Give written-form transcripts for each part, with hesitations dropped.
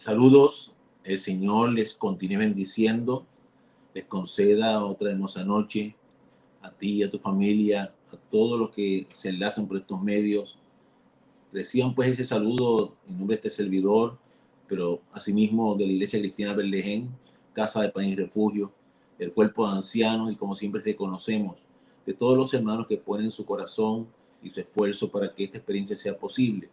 Saludos, el Señor les continúe bendiciendo, les conceda otra hermosa noche a ti, a tu familia, a todos los que se enlazan por estos medios. Reciban pues ese saludo en nombre de este servidor, pero asimismo de la Iglesia Cristiana Berlején, Casa de Pan y Refugio, el cuerpo de ancianos y como siempre reconocemos de todos los hermanos que ponen su corazón y su esfuerzo para que esta experiencia sea posible.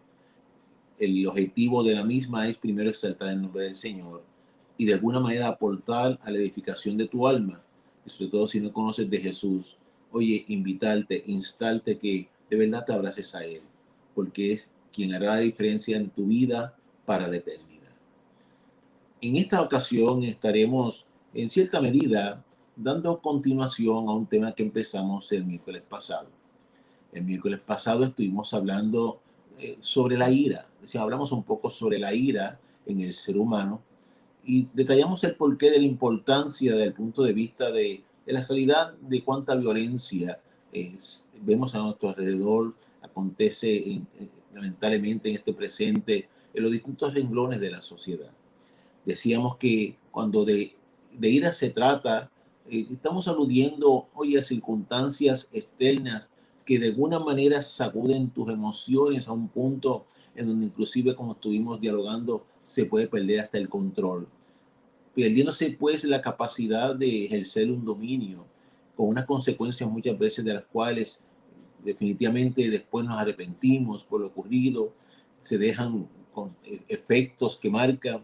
El objetivo de la misma es primero exaltar el nombre del Señor y de alguna manera aportar a la edificación de tu alma. Y sobre todo si no conoces de Jesús, oye, invitarte, instarte que de verdad te abraces a Él, porque es quien hará la diferencia en tu vida para la eternidad. En esta ocasión estaremos en cierta medida dando continuación a un tema que empezamos el miércoles pasado. El miércoles pasado estuvimos hablando sobre la ira. Hablamos un poco sobre la ira en el ser humano y detallamos el porqué de la importancia desde el punto de vista de la realidad de cuánta violencia vemos a nuestro alrededor, acontece lamentablemente en este presente, en los distintos renglones de la sociedad. Decíamos que cuando de ira se trata, estamos aludiendo hoy a circunstancias externas que de alguna manera sacuden tus emociones a un punto en donde inclusive, como estuvimos dialogando, se puede perder hasta el control, perdiéndose pues la capacidad de ejercer un dominio, con unas consecuencias muchas veces de las cuales definitivamente después nos arrepentimos por lo ocurrido, se dejan con efectos que marcan.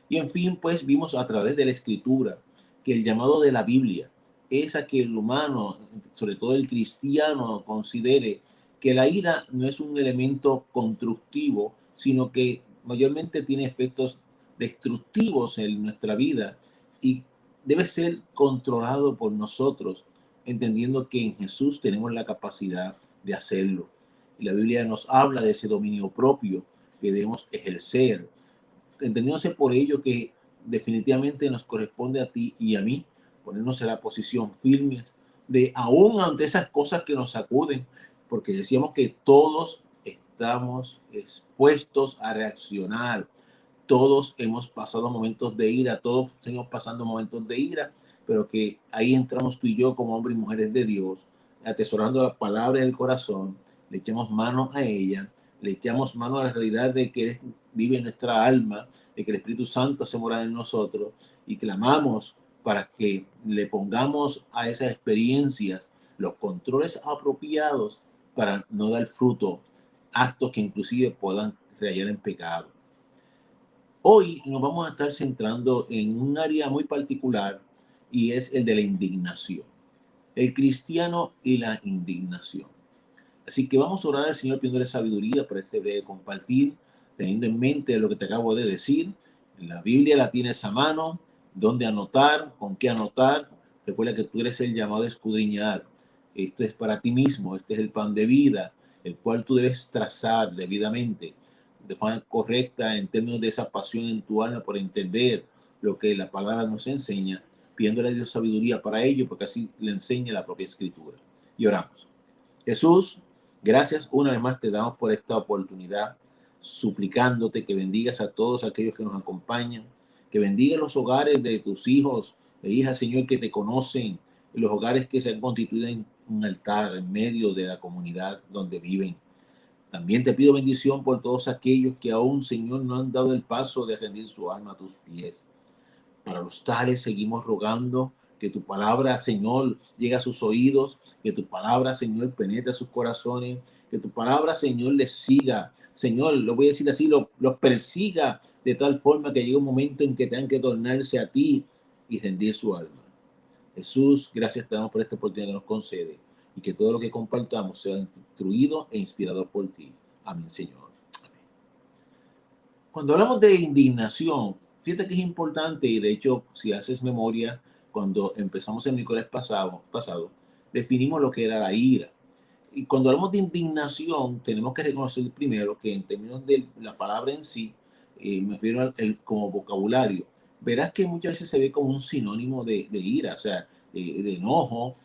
Y en fin, pues vimos a través de la escritura que el llamado de la Biblia es a que el humano, sobre todo el cristiano, considere que la ira no es un elemento constructivo, sino que mayormente tiene efectos destructivos en nuestra vida y debe ser controlado por nosotros, entendiendo que en Jesús tenemos la capacidad de hacerlo. Y la Biblia nos habla de ese dominio propio que debemos ejercer, entendiéndose por ello que definitivamente nos corresponde a ti y a mí ponernos en la posición firmes de aún ante esas cosas que nos sacuden, porque decíamos que todos estamos expuestos a reaccionar, todos hemos pasado momentos de ira, todos seguimos pasando momentos de ira, pero que ahí entramos tú y yo como hombres y mujeres de Dios, atesorando la palabra en el corazón, le echamos mano a ella, le echamos mano a la realidad de que vive en nuestra alma, de que el Espíritu Santo se mora en nosotros y clamamos para que le pongamos a esas experiencias los controles apropiados para no dar fruto, actos que inclusive puedan rayar en pecado. Hoy nos vamos a estar centrando en un área muy particular y es el de la indignación. El cristiano y la indignación. Así que vamos a orar al Señor pidiéndole sabiduría para este breve compartir, teniendo en mente lo que te acabo de decir. En la Biblia la tienes a mano, dónde anotar, con qué anotar. Recuerda que tú eres el llamado a escudriñar. Esto es para ti mismo, este es el pan de vida, el cual tú debes trazar debidamente, de forma correcta en términos de esa pasión en tu alma por entender lo que la palabra nos enseña, pidiéndole a Dios sabiduría para ello, porque así le enseña la propia escritura. Y oramos. Jesús, gracias una vez más te damos por esta oportunidad, suplicándote que bendigas a todos aquellos que nos acompañan, que bendiga los hogares de tus hijos e hijas, Señor, que te conocen, los hogares que se han constituido en un altar en medio de la comunidad donde viven. También te pido bendición por todos aquellos que aún, Señor, no han dado el paso de rendir su alma a tus pies. Para los tales seguimos rogando que tu palabra, Señor, llegue a sus oídos, que tu palabra, Señor, penetre sus corazones, que tu palabra, Señor, les siga. Señor, lo voy a decir así, los persiga de tal forma que llegue un momento en que tengan que tornarse a ti y rendir su alma. Jesús, gracias te damos por esta oportunidad que nos concede y que todo lo que compartamos sea instruido e inspirado por ti. Amén, Señor. Amén. Cuando hablamos de indignación, fíjate que es importante y de hecho, si haces memoria, cuando empezamos el miércoles pasado, definimos lo que era la ira. Y cuando hablamos de indignación, tenemos que reconocer primero que en términos de la palabra en sí, me refiero como vocabulario, verás que muchas veces se ve como un sinónimo de ira, o sea, de enojo.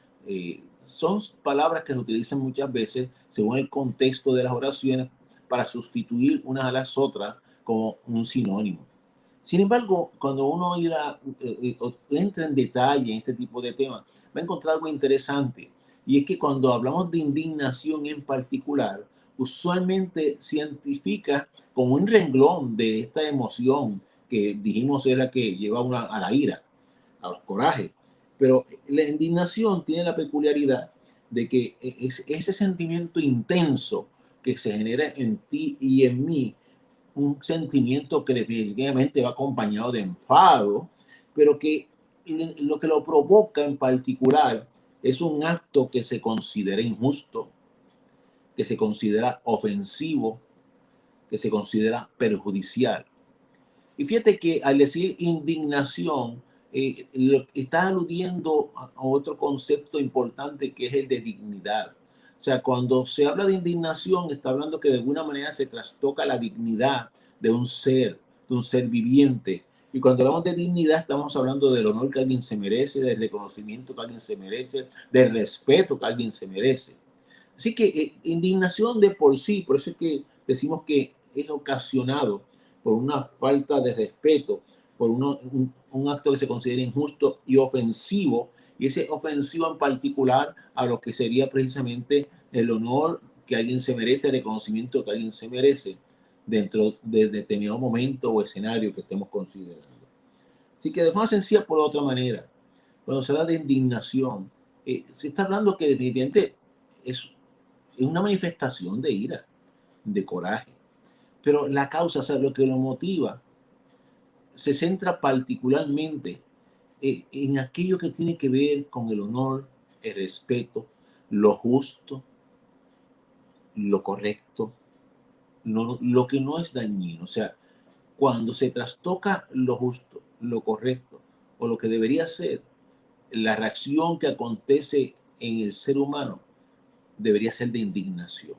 Son palabras que se utilizan muchas veces según el contexto de las oraciones para sustituir unas a las otras como un sinónimo. Sin embargo, cuando uno entra en detalle en este tipo de temas, va a encontrar algo interesante. Y es que cuando hablamos de indignación en particular, usualmente se identifica con un renglón de esta emoción que dijimos era que lleva a la ira, a los corajes. Pero la indignación tiene la peculiaridad de que es ese sentimiento intenso que se genera en ti y en mí, un sentimiento que definitivamente va acompañado de enfado, pero que lo que lo provoca en particular es un acto que se considera injusto, que se considera ofensivo, que se considera perjudicial. Y fíjate que al decir indignación, está aludiendo a otro concepto importante que es el de dignidad. O sea, cuando se habla de indignación, está hablando que de alguna manera se trastoca la dignidad de un ser viviente. Y cuando hablamos de dignidad, estamos hablando del honor que alguien se merece, del reconocimiento que alguien se merece, del respeto que alguien se merece. Así que indignación de por sí, por eso es que decimos que es ocasionado por una falta de respeto, por un acto que se considera injusto y ofensivo, y ese ofensivo en particular a lo que sería precisamente el honor que alguien se merece, el reconocimiento que alguien se merece dentro de determinado momento o escenario que estemos considerando. Así que de forma sencilla, por otra manera, cuando se habla de indignación, se está hablando que definitivamente es una manifestación de ira, de coraje. Pero la causa, o sea, lo que lo motiva, se centra particularmente en aquello que tiene que ver con el honor, el respeto, lo justo, lo correcto, lo que no es dañino. O sea, cuando se trastoca lo justo, lo correcto o lo que debería ser, la reacción que acontece en el ser humano debería ser de indignación.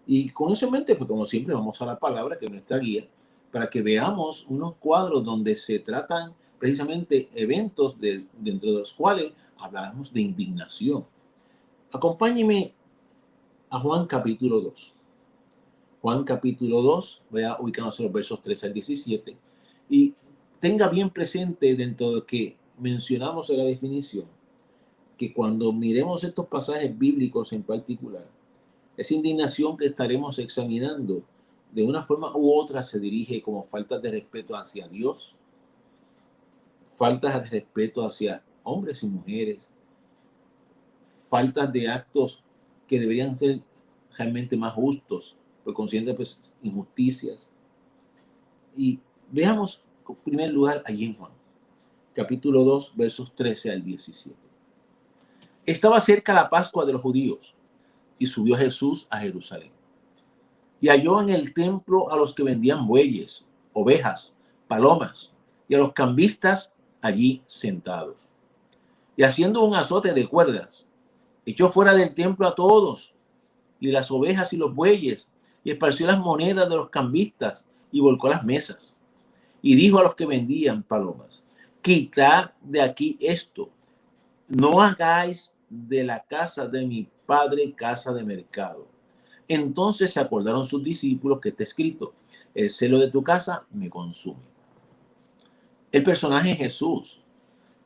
Y con eso en mente, pues como siempre, vamos a la palabra, que es nuestra guía, para que veamos unos cuadros donde se tratan precisamente eventos dentro de los cuales hablamos de indignación. Acompáñeme a Juan capítulo 2. Juan capítulo 2, voy a ubicarnos en los versos 13 al 17, y tenga bien presente dentro de lo que mencionamos en la definición, que cuando miremos estos pasajes bíblicos en particular, esa indignación que estaremos examinando de una forma u otra se dirige como faltas de respeto hacia Dios, faltas de respeto hacia hombres y mujeres, faltas de actos que deberían ser realmente más justos, pues conscientes pues, injusticias. Y veamos en primer lugar allí en Juan, capítulo 2, versos 13 al 17. Estaba cerca la Pascua de los judíos y subió Jesús a Jerusalén. Y halló en el templo a los que vendían bueyes, ovejas, palomas, y a los cambistas allí sentados. Y haciendo un azote de cuerdas, echó fuera del templo a todos, y las ovejas y los bueyes, y esparció las monedas de los cambistas, y volcó las mesas. Y dijo a los que vendían palomas: quitad de aquí esto, no hagáis de la casa de mi padre casa de mercado. Entonces se acordaron sus discípulos que está escrito: el celo de tu casa me consume. El personaje es Jesús.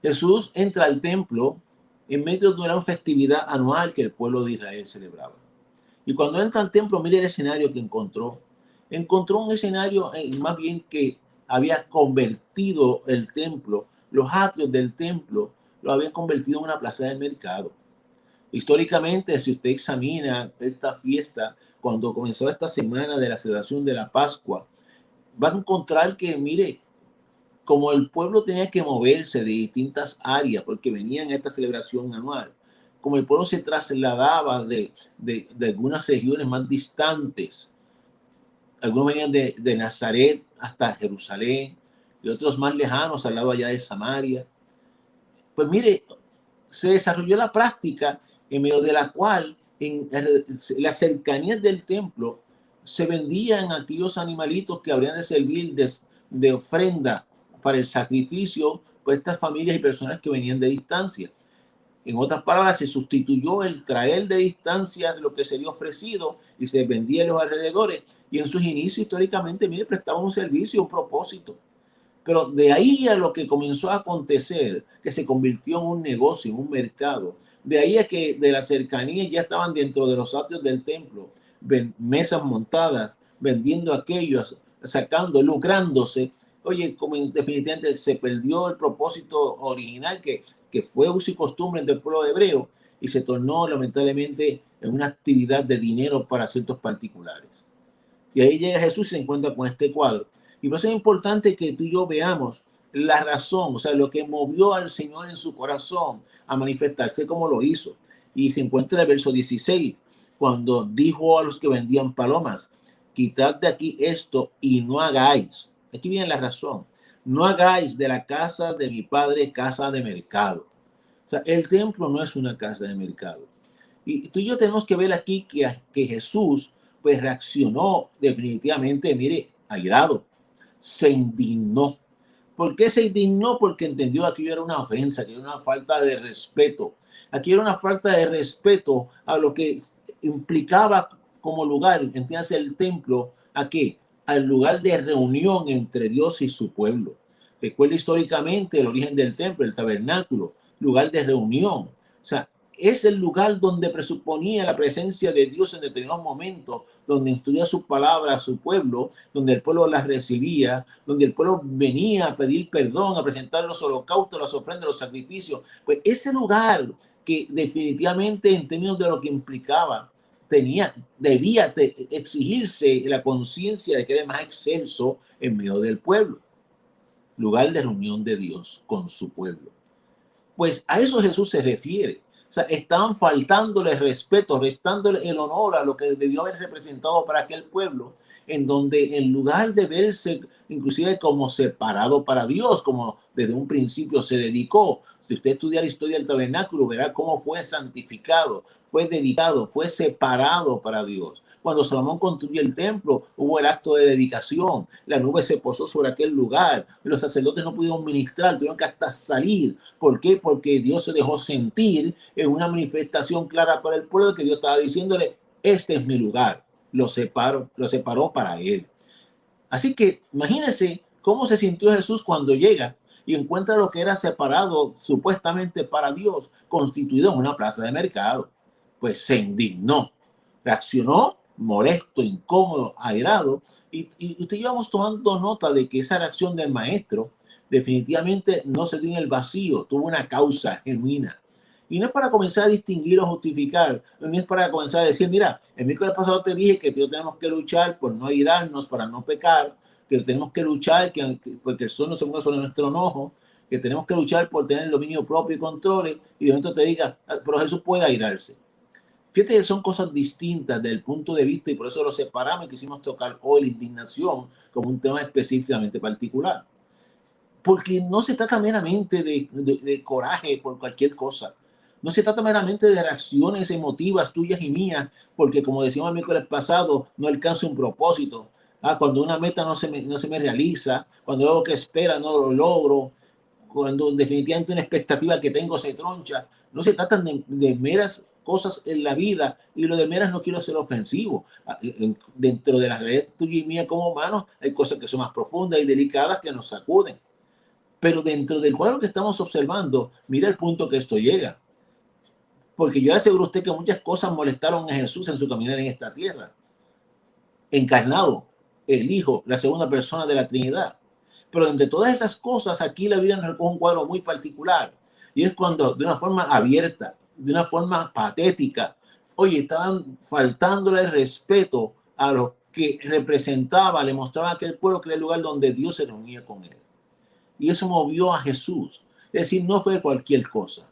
Jesús entra al templo en medio de una festividad anual que el pueblo de Israel celebraba. Y cuando entra al templo, mire el escenario que encontró. Encontró un escenario más bien que había convertido el templo, los atrios del templo, lo habían convertido en una plaza del mercado. Históricamente, si usted examina esta fiesta, cuando comenzó esta semana de la celebración de la Pascua, va a encontrar que, mire, como el pueblo tenía que moverse de distintas áreas porque venían a esta celebración anual, como el pueblo se trasladaba de algunas regiones más distantes, algunos venían de Nazaret hasta Jerusalén y otros más lejanos al lado allá de Samaria, pues mire, se desarrolló la práctica en medio de la cual en las cercanías del templo se vendían aquellos animalitos que habrían de servir de ofrenda para el sacrificio por estas familias y personas que venían de distancia. En otras palabras, se sustituyó el traer de distancias lo que sería ofrecido y se vendía en los alrededores. Y en sus inicios, históricamente, mire, prestaban un servicio, un propósito. Pero de ahí a lo que comenzó a acontecer, que se convirtió en un negocio, en un mercado, de ahí a que de la cercanía ya estaban dentro de los atrios del templo, mesas montadas, vendiendo aquellos, sacando, lucrándose. Oye, como definitivamente se perdió el propósito original que fue uso y costumbre entre el pueblo hebreo y se tornó lamentablemente en una actividad de dinero para ciertos particulares. Y ahí llega Jesús y se encuentra con este cuadro. Y por eso es importante que tú y yo veamos la razón, o sea, lo que movió al Señor en su corazón a manifestarse como lo hizo. Y se encuentra en el verso 16, cuando dijo a los que vendían palomas, quitad de aquí esto y no hagáis. Aquí viene la razón. No hagáis de la casa de mi padre casa de mercado. O sea, el templo no es una casa de mercado. Y tú y yo tenemos que ver aquí que Jesús pues reaccionó definitivamente, mire, airado, se indignó. ¿Por qué se indignó? Porque entendió que aquello era una ofensa, que era una falta de respeto. Aquí era una falta de respeto a lo que implicaba como lugar, entiéndase el templo, ¿a qué? Al lugar de reunión entre Dios y su pueblo. Recuerda históricamente el origen del templo, el tabernáculo, lugar de reunión. O sea, es el lugar donde presuponía la presencia de Dios en determinados momentos, donde instruía su palabra a su pueblo, donde el pueblo las recibía, donde el pueblo venía a pedir perdón, a presentar los holocaustos, las ofrendas, los sacrificios. Pues ese lugar que definitivamente en términos de lo que implicaba, debía exigirse la conciencia de que era más excelso en medio del pueblo, lugar de reunión de Dios con su pueblo. Pues a eso Jesús se refiere. O sea, estaban faltándole respeto, restándole el honor a lo que debió haber representado para aquel pueblo, en donde en lugar de verse inclusive como separado para Dios, como desde un principio se dedicó. Si usted estudia la historia del tabernáculo, verá cómo fue santificado, fue dedicado, fue separado para Dios. Cuando Salomón construyó el templo, hubo el acto de dedicación, la nube se posó sobre aquel lugar, los sacerdotes no pudieron ministrar, tuvieron que hasta salir. ¿Por qué? Porque Dios se dejó sentir en una manifestación clara para el pueblo que Dios estaba diciéndole, este es mi lugar, lo separó para él. Así que imagínense cómo se sintió Jesús cuando llega y encuentra lo que era separado supuestamente para Dios, constituido en una plaza de mercado. Pues se indignó, reaccionó molesto, incómodo, airado, y usted y yo vamos tomando nota de que esa reacción del maestro definitivamente no se dio en el vacío, tuvo una causa genuina. Y no es para comenzar a distinguir o justificar, no es para comenzar a decir, mira, el miércoles pasado te dije que tenemos que luchar por no airarnos, para no pecar, que tenemos que luchar porque el sol no se ponga sobre nuestro enojo, que tenemos que luchar por tener el dominio propio y controles, y de momento te diga, pero Jesús puede airarse. Fíjate que son cosas distintas del punto de vista y por eso lo separamos y quisimos tocar hoy la indignación como un tema específicamente particular. Porque no se trata meramente de coraje por cualquier cosa. No se trata meramente de reacciones emotivas tuyas y mías, porque como decíamos el miércoles pasado, no alcanzo un propósito. Cuando una meta no se me realiza, cuando algo que espera no lo logro, cuando definitivamente una expectativa que tengo se troncha. No se trata de meras cosas en la vida y lo de meras no quiero ser ofensivo. Dentro de la red tuya y mía como humanos hay cosas que son más profundas y delicadas que nos sacuden. Pero dentro del cuadro que estamos observando, mira el punto que esto llega. Porque yo le aseguro a usted que muchas cosas molestaron a Jesús en su caminar en esta tierra. Encarnado, el Hijo, la segunda persona de la Trinidad. Pero entre todas esas cosas, aquí la Biblia nos recoge un cuadro muy particular. Y es cuando, de una forma abierta, de una forma patética, oye, estaban faltándole el respeto a lo que representaba, le mostraba a aquel pueblo que era el lugar donde Dios se reunía con él. Y eso movió a Jesús. Es decir, no fue cualquier cosa.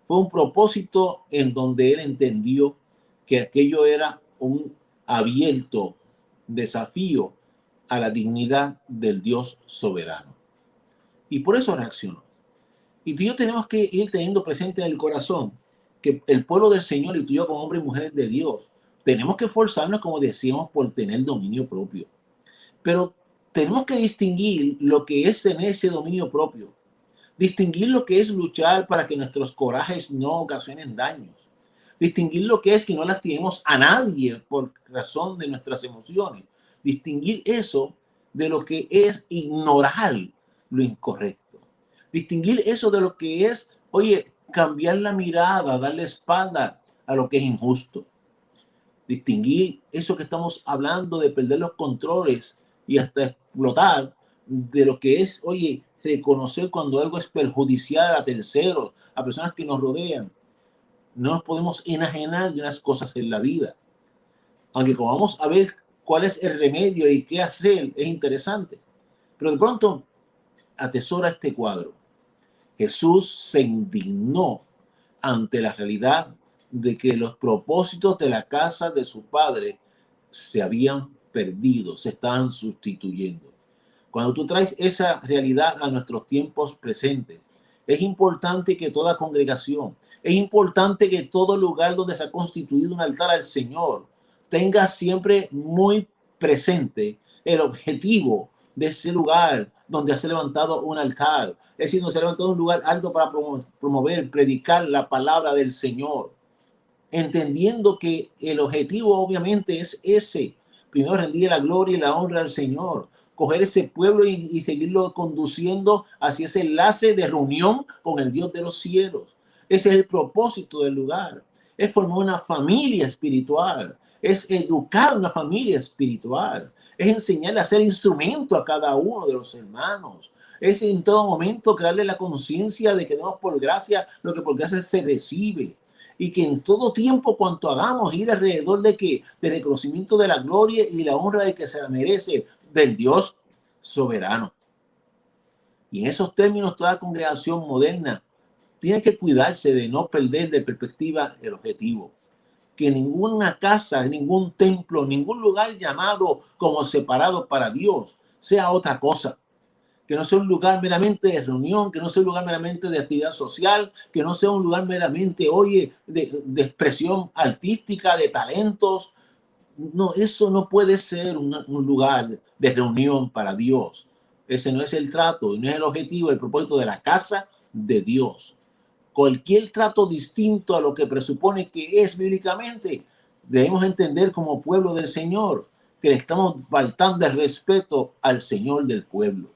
Fue un propósito en donde él entendió que aquello era un abierto desafío a la dignidad del Dios soberano. Y por eso reaccionó. Y tú y yo tenemos que ir teniendo presente en el corazón que el pueblo del Señor y tú y yo como hombres y mujeres de Dios, tenemos que esforzarnos, como decíamos, por tener dominio propio. Pero tenemos que distinguir lo que es tener ese dominio propio. Distinguir lo que es luchar para que nuestros corajes no ocasionen daños. Distinguir lo que es que no lastimemos a nadie por razón de nuestras emociones. Distinguir eso de lo que es ignorar lo incorrecto. Distinguir eso de lo que es, oye, cambiar la mirada, darle espalda a lo que es injusto. Distinguir eso que estamos hablando de perder los controles y hasta explotar, de lo que es, oye, reconocer cuando algo es perjudicial a terceros, a personas que nos rodean. No nos podemos enajenar de unas cosas en la vida. Aunque como vamos a ver cuál es el remedio y qué hacer, es interesante. Pero de pronto atesora este cuadro. Jesús se indignó ante la realidad de que los propósitos de la casa de su padre se habían perdido, se estaban sustituyendo. Cuando tú traes esa realidad a nuestros tiempos presentes, es importante que toda congregación, es importante que todo lugar donde se ha constituido un altar al Señor tenga siempre muy presente el objetivo de ese lugar donde se ha levantado un altar. Es decir, donde se ha levantado un lugar alto para promover, predicar la palabra del Señor. Entendiendo que el objetivo obviamente es ese. Primero rendir la gloria y la honra al Señor. Coger ese pueblo y seguirlo conduciendo hacia ese enlace de reunión con el Dios de los cielos. Ese es el propósito del lugar. Es formar una familia espiritual. Es educar una familia espiritual. Es enseñarle a ser instrumento a cada uno de los hermanos. Es en todo momento crearle la conciencia de que damos por gracia lo que por gracia se recibe. Y que en todo tiempo cuanto hagamos ir alrededor de que del reconocimiento de la gloria y la honra del que se la merece, del Dios soberano. Y en esos términos toda congregación moderna tiene que cuidarse de no perder de perspectiva el objetivo. Que ninguna casa, ningún templo, ningún lugar llamado como separado para Dios sea otra cosa. Que no sea un lugar meramente de reunión, que no sea un lugar meramente de actividad social, que no sea un lugar meramente, oye, de expresión artística, de talentos. No, eso no puede ser un lugar de reunión para Dios. Ese no es el trato, no es el objetivo, el propósito de la casa de Dios. Cualquier trato distinto a lo que presupone que es bíblicamente, debemos entender como pueblo del Señor que le estamos faltando el respeto al Señor del pueblo.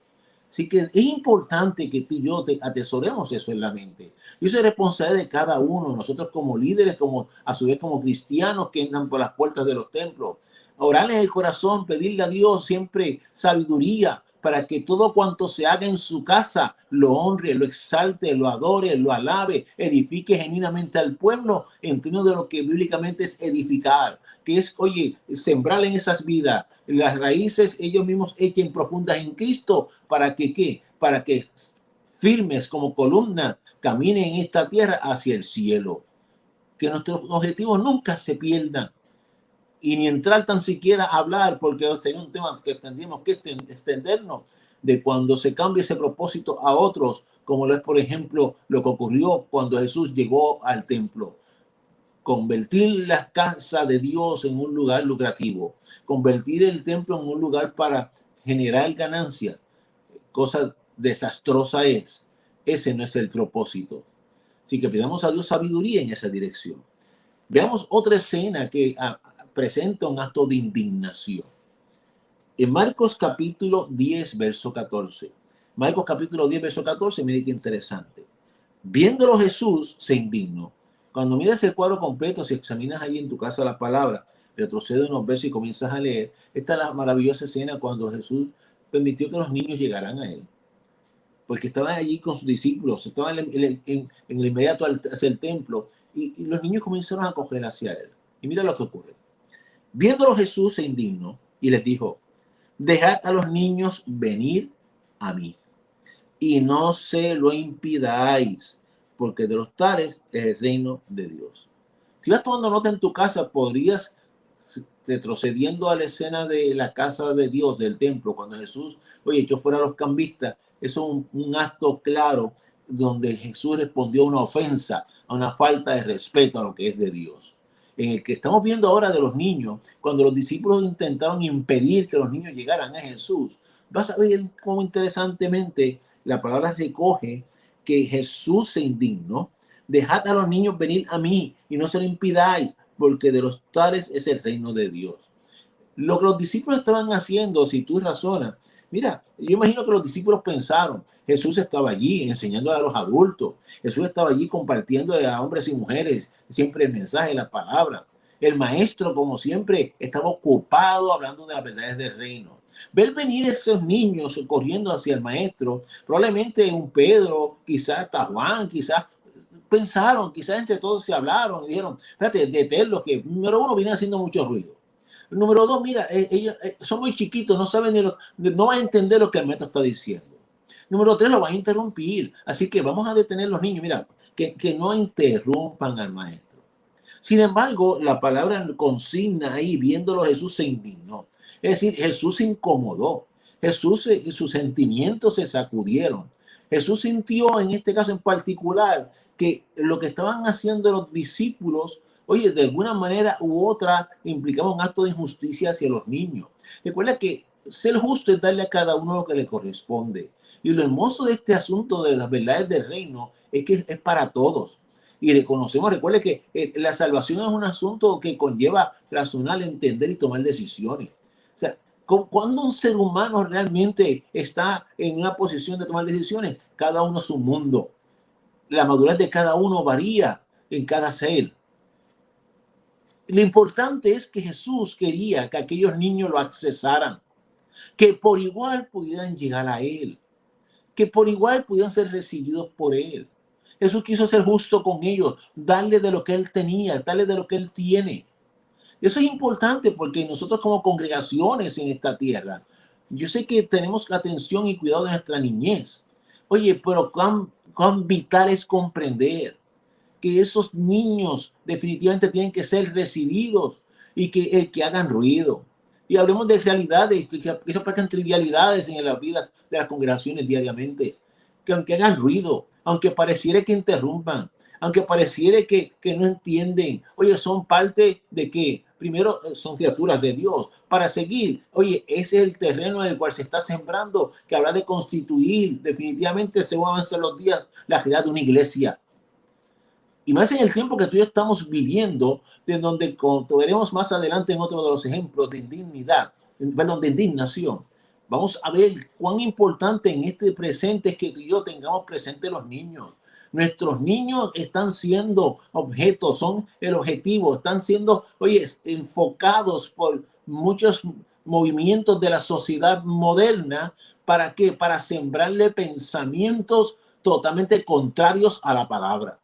Así que es importante que tú y yo atesoremos eso en la mente. Y eso es responsabilidad de cada uno, nosotros como líderes, como a su vez como cristianos que entran por las puertas de los templos. Orar en el corazón, pedirle a Dios siempre sabiduría para que todo cuanto se haga en su casa lo honre, lo exalte, lo adore, lo alabe, edifique genuinamente al pueblo en términos de lo que bíblicamente es edificar, que es, oye, sembrar en esas vidas, las raíces ellos mismos echen profundas en Cristo, para que, ¿qué? Para que firmes como columna caminen en esta tierra hacia el cielo. Que nuestros objetivos nunca se pierdan. Y ni entrar tan siquiera a hablar, porque sería un tema que tendríamos que extendernos, de cuando se cambia ese propósito a otros, como lo es, por ejemplo, lo que ocurrió cuando Jesús llegó al templo. Convertir la casa de Dios en un lugar lucrativo, convertir el templo en un lugar para generar ganancia, cosa desastrosa es. Ese no es el propósito. Así que pidamos a Dios sabiduría en esa dirección. Veamos otra escena que presenta un acto de indignación. En Marcos capítulo 10, verso 14. Marcos capítulo 10, verso 14, mire qué interesante. Viéndolo Jesús se indignó. Cuando miras el cuadro completo, si examinas ahí en tu casa la palabra, retrocede unos versos y comienzas a leer, esta es la maravillosa escena cuando Jesús permitió que los niños llegaran a él. Porque estaban allí con sus discípulos, estaban en el inmediato hacia el templo, y los niños comenzaron a coger hacia él. Y mira lo que ocurre. Viéndolo Jesús se indignó y les dijo, dejad a los niños venir a mí y no se lo impidáis, porque de los tales es el reino de Dios. Si vas tomando nota en tu casa, podrías, retrocediendo a la escena de la casa de Dios, del templo, cuando Jesús, oye, echó fuera a los cambistas, eso es un acto claro donde Jesús respondió a una ofensa, a una falta de respeto a lo que es de Dios. En el que estamos viendo ahora de los niños, cuando los discípulos intentaron impedir que los niños llegaran a Jesús, vas a ver cómo interesantemente la palabra recoge que Jesús se indignó. Dejad a los niños venir a mí y no se lo impidáis, porque de los tales es el reino de Dios. Lo que los discípulos estaban haciendo, si tú razonas, Mira, yo imagino que los discípulos pensaron, Jesús estaba allí enseñando a los adultos, Jesús estaba allí compartiendo a hombres y mujeres siempre el mensaje, la palabra. El maestro, como siempre, estaba ocupado hablando de las verdades del reino. Ver venir esos niños corriendo hacia el maestro, probablemente un Pedro, quizás hasta Juan, quizás pensaron, quizás entre todos se hablaron y dijeron, espérate, deténlos, que número uno viene haciendo mucho ruido. Número dos, mira, ellos son muy chiquitos, no saben no van a entender lo que el maestro está diciendo. Número tres, lo van a interrumpir. Así que vamos a detener los niños, mira, que no interrumpan al maestro. Sin embargo, la palabra consigna ahí, viéndolo Jesús se indignó. Es decir, Jesús se incomodó. Sus sentimientos se sacudieron. Jesús sintió en este caso en particular que lo que estaban haciendo los discípulos, oye, de alguna manera u otra implicaba un acto de injusticia hacia los niños. Recuerda que ser justo es darle a cada uno lo que le corresponde. Y lo hermoso de este asunto de las verdades del reino es que es para todos. Y reconocemos, recuerde que la salvación es un asunto que conlleva razonar, entender y tomar decisiones. O sea, cuando un ser humano realmente está en una posición de tomar decisiones, cada uno es un mundo. La madurez de cada uno varía en cada ser. Lo importante es que Jesús quería que aquellos niños lo accesaran, que por igual pudieran llegar a Él, que por igual pudieran ser recibidos por Él. Jesús quiso ser justo con ellos, darle de lo que Él tenía, darle de lo que Él tiene. Eso es importante porque nosotros como congregaciones en esta tierra, yo sé que tenemos atención y cuidado de nuestra niñez. Oye, pero cuán vital es comprender que esos niños definitivamente tienen que ser recibidos y que hagan ruido. Y hablemos de realidades, que se aparezcan trivialidades en la vida de las congregaciones diariamente, que aunque hagan ruido, aunque pareciera que interrumpan, aunque pareciera que no entienden, oye, son parte de que primero son criaturas de Dios para seguir. Oye, ese es el terreno en el cual se está sembrando, que habla de constituir definitivamente según avanzan los días la realidad de una iglesia. Y más en el tiempo que tú y yo estamos viviendo, de donde, como veremos más adelante en otro de los ejemplos de indignidad, perdón, de indignación, vamos a ver cuán importante en este presente es que tú y yo tengamos presente los niños. Nuestros niños están siendo objetos, son el objetivo, están siendo, oye, enfocados por muchos movimientos de la sociedad moderna. ¿Para qué? Para sembrarle pensamientos totalmente contrarios a la palabra.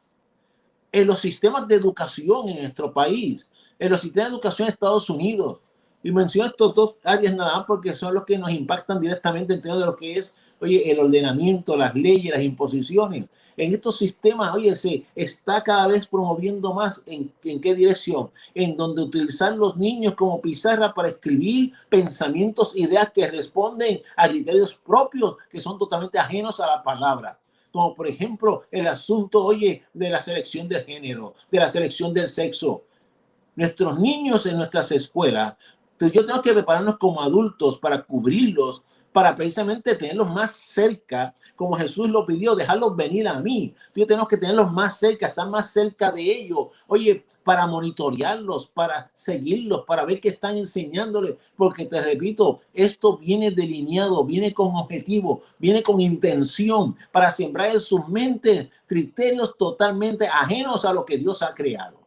En los sistemas de educación en nuestro país, en los sistemas de educación en Estados Unidos. Y menciono estas dos áreas nada más porque son los que nos impactan directamente en términos de lo que es, oye, el ordenamiento, las leyes, las imposiciones. En estos sistemas, oye, se está cada vez promoviendo más en qué dirección, en donde utilizar los niños como pizarra para escribir pensamientos, ideas que responden a criterios propios que son totalmente ajenos a la palabra. Como por ejemplo el asunto, oye, de la selección de género, de la selección del sexo. Nuestros niños en nuestras escuelas, yo tengo que prepararnos como adultos para cubrirlos, para precisamente tenerlos más cerca, como Jesús lo pidió, dejarlos venir a mí. Yo tengo que tenerlos más cerca, estar más cerca de ellos. Oye, para monitorearlos, para seguirlos, para ver qué están enseñándoles, porque te repito, esto viene delineado, viene con objetivo, viene con intención, para sembrar en sus mentes criterios totalmente ajenos a lo que Dios ha creado.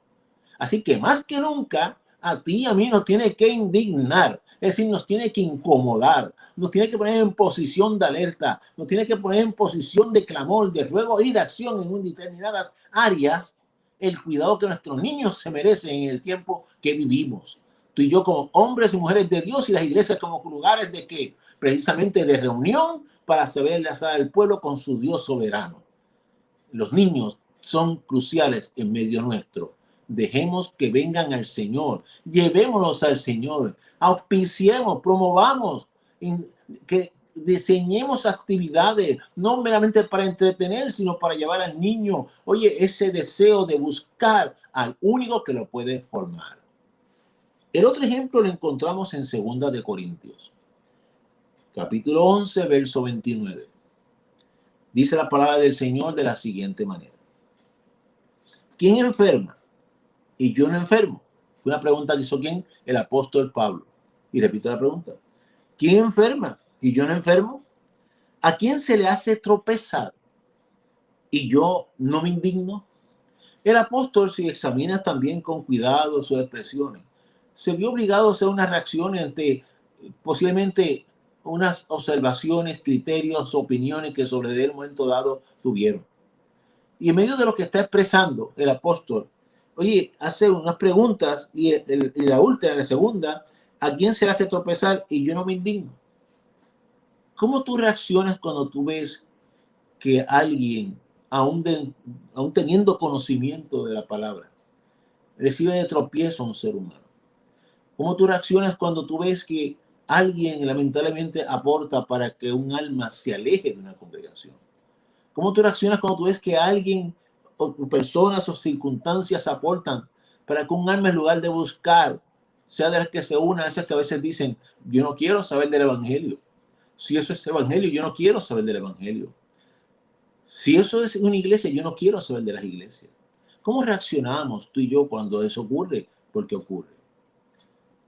Así que más que nunca, a ti y a mí nos tiene que indignar, es decir, nos tiene que incomodar, nos tiene que poner en posición de alerta, nos tiene que poner en posición de clamor, de ruego y de acción en determinadas áreas, el cuidado que nuestros niños se merecen en el tiempo que vivimos. Tú y yo como hombres y mujeres de Dios y las iglesias como lugares de que precisamente de reunión para saber enlazar al pueblo con su Dios soberano. Los niños son cruciales en medio nuestro. Dejemos que vengan al Señor, llevémonos al Señor, auspiciemos, promovamos, que diseñemos actividades, no meramente para entretener, sino para llevar al niño, oye, ese deseo de buscar al único que lo puede formar. El otro ejemplo lo encontramos en 2 de Corintios, capítulo 11, verso 29. Dice la palabra del Señor de la siguiente manera. ¿Quién enferma? Y yo no enfermo. Fue una pregunta que hizo ¿quién? El apóstol Pablo. Y repito la pregunta. ¿Quién enferma? y yo no enfermo? ¿A quién se le hace tropezar y yo no me indigno? El apóstol, si examinas también con cuidado sus expresiones, se vio obligado a hacer una reacción ante posiblemente unas observaciones, criterios, opiniones que sobre el momento dado tuvieron. Y en medio de lo que está expresando el apóstol, oye, hace unas preguntas y la última, la segunda, ¿a quién se le hace tropezar y yo no me indigno? ¿Cómo tú reaccionas cuando tú ves que alguien, aún teniendo conocimiento de la palabra, recibe de tropiezo a un ser humano? ¿Cómo tú reaccionas cuando tú ves que alguien lamentablemente aporta para que un alma se aleje de una congregación? ¿Cómo tú reaccionas cuando tú ves que alguien o personas o circunstancias aportan para que un alma en lugar de buscar, sea de las que se una, esas que a veces dicen, yo no quiero saber del evangelio? Si eso es evangelio, yo no quiero saber del evangelio. Si eso es una iglesia, yo no quiero saber de las iglesias. ¿Cómo reaccionamos tú y yo cuando eso ocurre? Porque ocurre.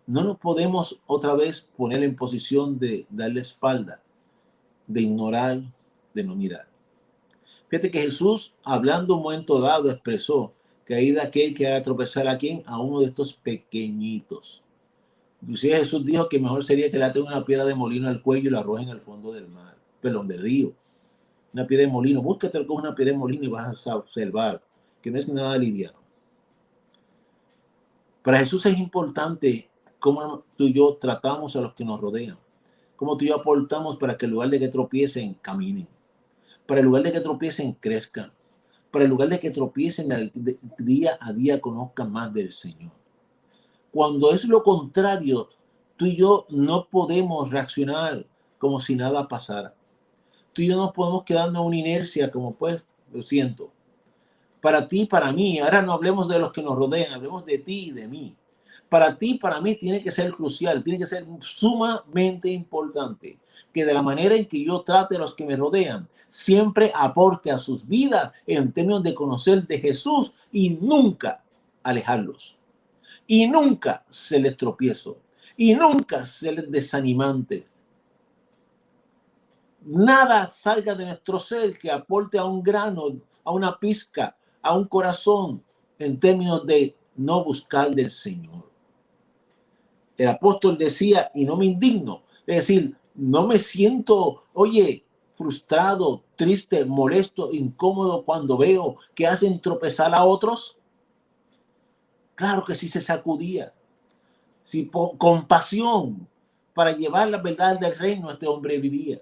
No nos podemos otra vez poner en posición de darle espalda, de ignorar, de no mirar. Fíjate que Jesús, hablando un momento dado, expresó que hay de aquel que haga tropezar a quien, a uno de estos pequeñitos. Inclusive Jesús dijo que mejor sería que le aten una piedra de molino al cuello y la arrojen al fondo del mar, perdón, del río. Una piedra de molino, búscate una piedra de molino y vas a observar que no es nada liviano. Para Jesús es importante cómo tú y yo tratamos a los que nos rodean, cómo tú y yo aportamos para que en lugar de que tropiecen, caminen, para el lugar de que tropiecen, crezcan, para el lugar de que tropiecen día a día, conozcan más del Señor. Cuando es lo contrario, tú y yo no podemos reaccionar como si nada pasara. Tú y yo no podemos quedarnos en una inercia como pues, lo siento. Para ti, para mí, ahora no hablemos de los que nos rodean, hablemos de ti y de mí. Para ti, para mí, tiene que ser crucial, tiene que ser sumamente importante que de la manera en que yo trate a los que me rodean, siempre aporte a sus vidas en términos de conocer de Jesús y nunca alejarlos. Y nunca se les tropiezo. Y nunca se les desanimante. Nada salga de nuestro ser que aporte a un grano, a una pizca, a un corazón, en términos de no buscar del Señor. El apóstol decía, y no me indigno, es decir, no me siento, oye, frustrado, triste, molesto, incómodo cuando veo que hacen tropezar a otros. Claro que sí se sacudía. Sí, con pasión para llevar la verdad del reino este hombre vivía.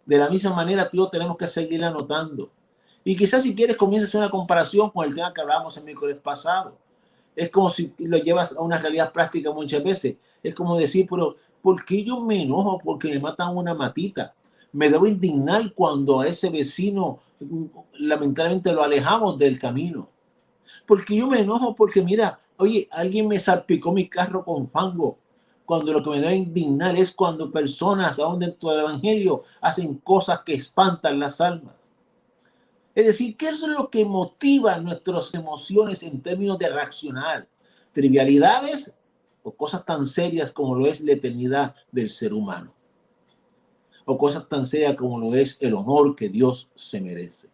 De la misma manera, tú tenemos que seguir anotando. Y quizás si quieres comiences una comparación con el tema que hablábamos el miércoles pasado. Es como si lo llevas a una realidad práctica muchas veces. Es como decir, pero ¿por qué yo me enojo porque me matan una matita? Me debo indignar cuando a ese vecino lamentablemente lo alejamos del camino. Porque yo me enojo porque mira, oye, alguien me salpicó mi carro con fango. Cuando lo que me debe indignar es cuando personas, aún dentro del evangelio, hacen cosas que espantan las almas. Es decir, ¿qué es lo que motiva nuestras emociones en términos de reaccionar? ¿Trivialidades o cosas tan serias como lo es la eternidad del ser humano? ¿O cosas tan serias como lo es el honor que Dios se merece?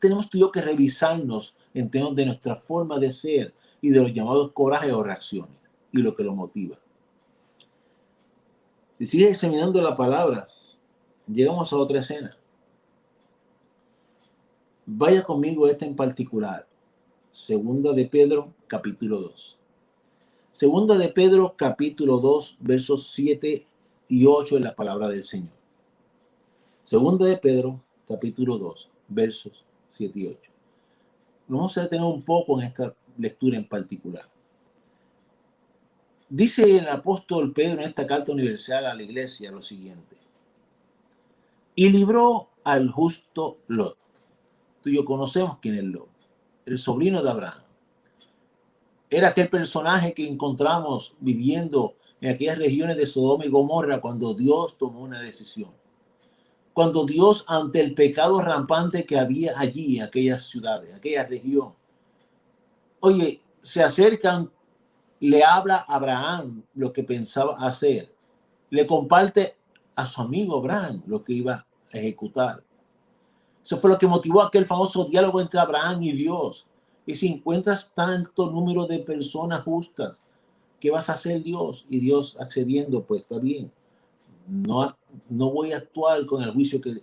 Tenemos tú y yo que revisarnos en términos de nuestra forma de ser y de los llamados corajes o reacciones y lo que lo motiva. Si sigues examinando la palabra, llegamos a otra escena. Vaya conmigo esta en particular. Segunda de Pedro, capítulo 2. Segunda de Pedro, capítulo 2, versos 7 y 8 en la palabra del Señor. Segunda de Pedro, capítulo 2, versos 7 y 8. Vamos a detener un poco en esta lectura en particular. Dice el apóstol Pedro en esta carta universal a la iglesia lo siguiente. Y libró al justo Lot. Tú y yo conocemos quién es Lot, el sobrino de Abraham. Era aquel personaje que encontramos viviendo en aquellas regiones de Sodoma y Gomorra cuando Dios tomó una decisión. Cuando Dios, ante el pecado rampante que había allí en aquellas ciudades, en aquella región, oye, se acercan, le habla a Abraham lo que pensaba hacer. le comparte a su amigo Abraham lo que iba a ejecutar. Eso fue lo que motivó aquel famoso diálogo entre Abraham y Dios. Y si encuentras tanto número de personas justas, ¿qué vas a hacer, Dios? Y Dios accediendo, pues está bien. No, no voy a actuar con el juicio que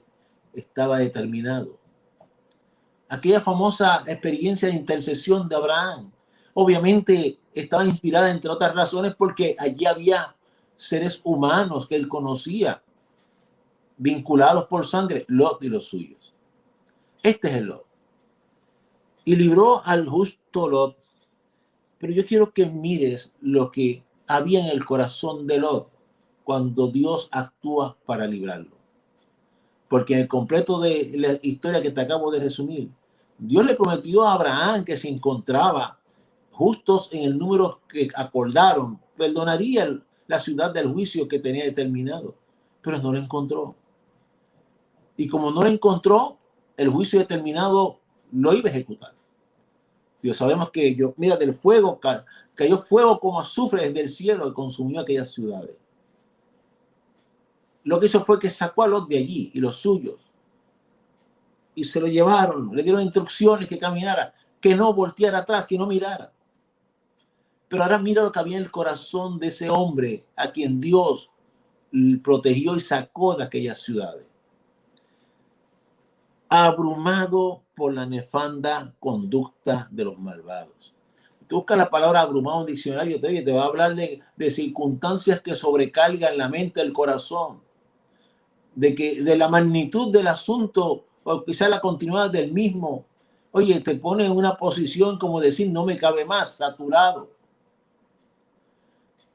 estaba determinado. Aquella famosa experiencia de intercesión de Abraham, obviamente estaba inspirada, entre otras razones, porque allí había seres humanos que él conocía, vinculados por sangre, Lot y los suyos. Este es el Lot. Y libró al justo Lot. Pero yo quiero que mires lo que había en el corazón de Lot cuando Dios actúa para librarlo. Porque en el completo de la historia que te acabo de resumir, Dios le prometió a Abraham que se encontraba justos en el número que acordaron, perdonaría la ciudad del juicio que tenía determinado, pero no lo encontró. Y como no lo encontró, el juicio determinado lo iba a ejecutar. Dios, sabemos que mira, del fuego cayó fuego como azufre desde el cielo y consumió aquellas ciudades. Lo que hizo fue que sacó a Lot de allí y los suyos y se lo llevaron, le dieron instrucciones que caminara, que no volteara atrás, que no mirara. Pero ahora mira lo que había en el corazón de ese hombre a quien Dios protegió y sacó de aquellas ciudades. Abrumado por la nefanda conducta de los malvados. Tú buscas la palabra abrumado en un diccionario, te va a hablar de circunstancias que sobrecargan la mente, el corazón, de la magnitud del asunto o quizá la continuidad del mismo. Oye, te pone en una posición como decir, no me cabe más, saturado.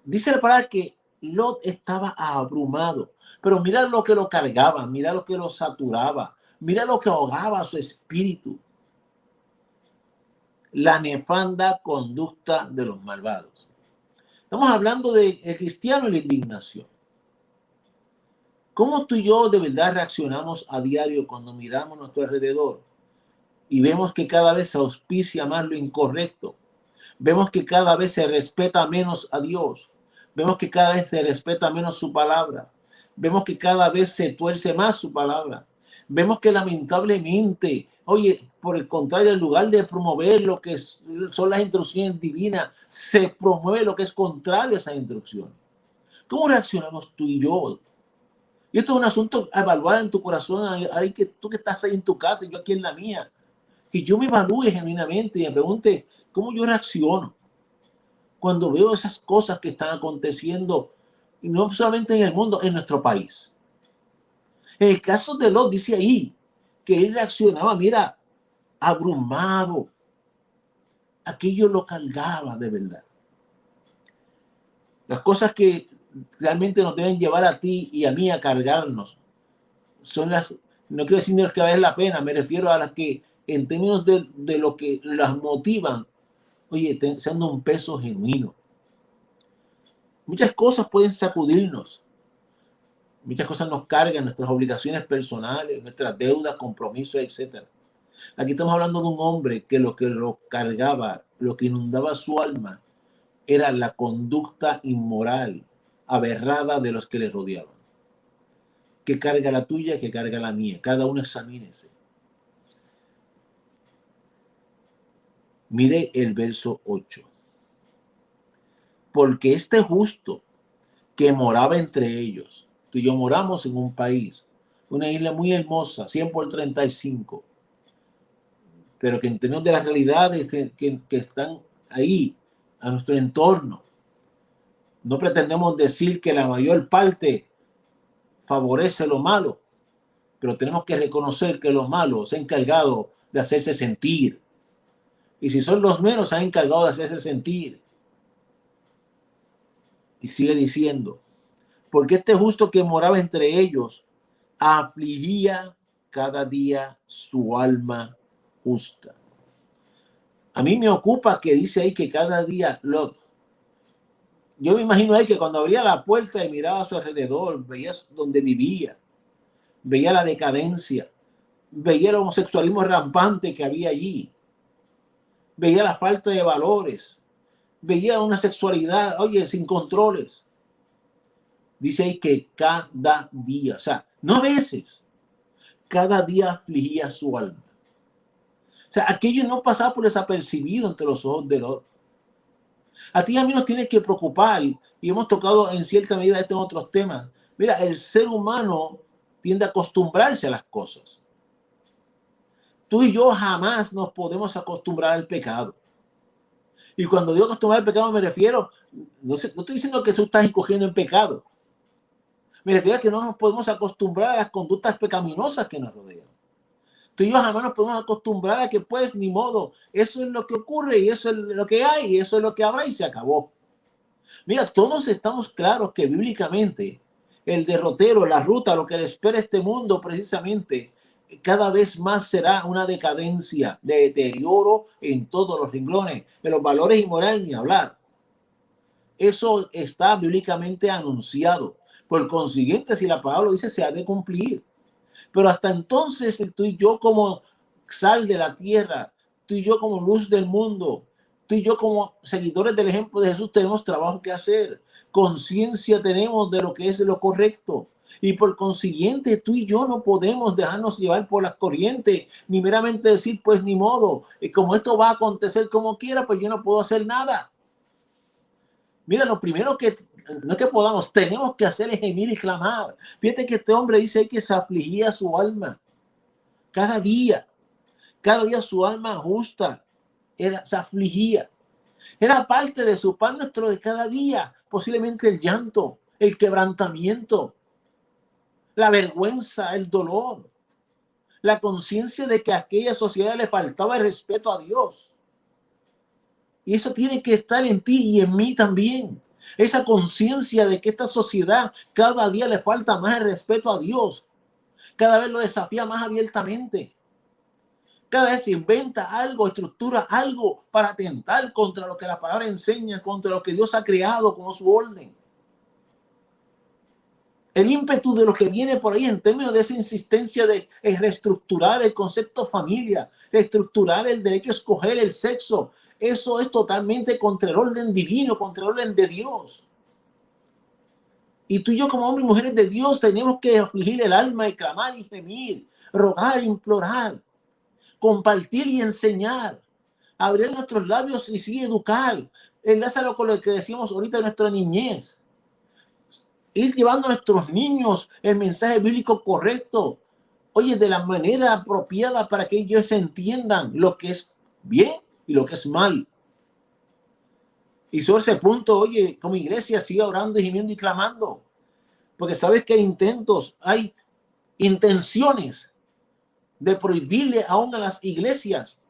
Dice la palabra que Lot estaba abrumado, pero mira lo que lo cargaba, mira lo que lo saturaba, mira lo que ahogaba su espíritu. La nefanda conducta de los malvados. Estamos hablando de el cristiano y la indignación. ¿Cómo tú y yo de verdad reaccionamos a diario cuando miramos a nuestro alrededor y vemos que cada vez se auspicia más lo incorrecto? Vemos que cada vez se respeta menos a Dios. Vemos que cada vez se respeta menos su palabra. Vemos que cada vez se tuerce más su palabra. Vemos que lamentablemente, oye, por el contrario, en lugar de promover lo que son las instrucciones divinas, se promueve lo que es contrario a esas instrucciones. ¿Cómo reaccionamos tú y yo? Y esto es un asunto a evaluar en tu corazón, ahí que tú que estás ahí en tu casa y yo aquí en la mía. Que yo me evalúe genuinamente y me pregunte cómo yo reacciono cuando veo esas cosas que están aconteciendo, y no solamente en el mundo, en nuestro país. En el caso de Lot, dice ahí que él reaccionaba, mira, abrumado. Aquello lo cargaba de verdad. Las cosas que realmente nos deben llevar a ti y a mí a cargarnos son las, no quiero decir que vale la pena, me refiero a las que en términos de lo que las motivan, oye, siendo un peso genuino. Muchas cosas pueden sacudirnos, muchas cosas nos cargan, nuestras obligaciones personales, nuestras deudas, compromisos, etc. Aquí estamos hablando de un hombre que lo cargaba, lo que inundaba su alma, era la conducta inmoral, aberrada de los que le rodeaban. ¿Qué carga la tuya? ¿Qué carga la mía? Cada uno examínese. Mire el verso 8. Porque este justo que moraba entre ellos, tú y yo moramos en un país, una isla muy hermosa, 100 por 35, pero que en términos de las realidades que están ahí, a nuestro entorno, no pretendemos decir que la mayor parte favorece lo malo, pero tenemos que reconocer que lo malo se ha encargado de hacerse sentir. Y si son los menos, se han encargado de hacerse sentir. Y sigue diciendo, porque este justo que moraba entre ellos afligía cada día su alma justa. A mí me ocupa que dice ahí que cada día Lot. Yo me imagino ahí que cuando abría la puerta y miraba a su alrededor, veía donde vivía, veía la decadencia, veía el homosexualismo rampante que había allí, veía la falta de valores, veía una sexualidad, oye, sin controles. Dice ahí que cada día, o sea, no a veces, cada día afligía su alma. O sea, aquello no pasaba por desapercibido ante los ojos de Dios. A ti y a mí nos tiene que preocupar, y hemos tocado en cierta medida esto en otros temas. Mira, el ser humano tiende a acostumbrarse a las cosas. Tú y yo jamás nos podemos acostumbrar al pecado. Y cuando digo acostumbrar al pecado me refiero, no estoy diciendo que tú estás incurriendo en pecado. Me refiero a que no nos podemos acostumbrar a las conductas pecaminosas que nos rodean. Tú y yo jamás nos podemos acostumbrar a que pues ni modo, eso es lo que ocurre y eso es lo que hay y eso es lo que habrá y se acabó. Mira, todos estamos claros que bíblicamente el derrotero, la ruta, lo que le espera este mundo precisamente, cada vez más será una decadencia, de deterioro en todos los renglones, en los valores y moral ni hablar. Eso está bíblicamente anunciado. Por consiguiente, si la palabra lo dice, se ha de cumplir. Pero hasta entonces, tú y yo como sal de la tierra, tú y yo como luz del mundo, tú y yo como seguidores del ejemplo de Jesús tenemos trabajo que hacer. Conciencia tenemos de lo que es lo correcto. Y por consiguiente, tú y yo no podemos dejarnos llevar por las corrientes, ni meramente decir, pues ni modo, como esto va a acontecer como quiera, pues yo no puedo hacer nada. Mira, lo primero que no que podamos, tenemos que hacer es gemir y clamar. Fíjate que este hombre dice que se afligía su alma cada día su alma justa se afligía. Era parte de su pan nuestro de cada día, posiblemente el llanto, el quebrantamiento, la vergüenza, el dolor, la conciencia de que a aquella sociedad le faltaba el respeto a Dios. Y eso tiene que estar en ti y en mí también. Esa conciencia de que esta sociedad cada día le falta más el respeto a Dios. Cada vez lo desafía más abiertamente. Cada vez se inventa algo, estructura algo para atentar contra lo que la palabra enseña, contra lo que Dios ha creado como su orden. El ímpetu de lo que viene por ahí en términos de esa insistencia de reestructurar el concepto familia, reestructurar el derecho a escoger el sexo, eso es totalmente contra el orden divino, contra el orden de Dios. Y tú y yo como hombres y mujeres de Dios tenemos que afligir el alma y clamar y gemir, rogar, implorar, compartir y enseñar, abrir nuestros labios y sí educar. Enlázalo con lo que decíamos ahorita de nuestra niñez. Ir llevando a nuestros niños el mensaje bíblico correcto. Oye, de la manera apropiada para que ellos entiendan lo que es bien y lo que es mal. Y sobre ese punto, oye, como iglesia sigue orando, gimiendo y clamando. Porque sabes que hay intentos, hay intenciones de prohibirle aún a las iglesias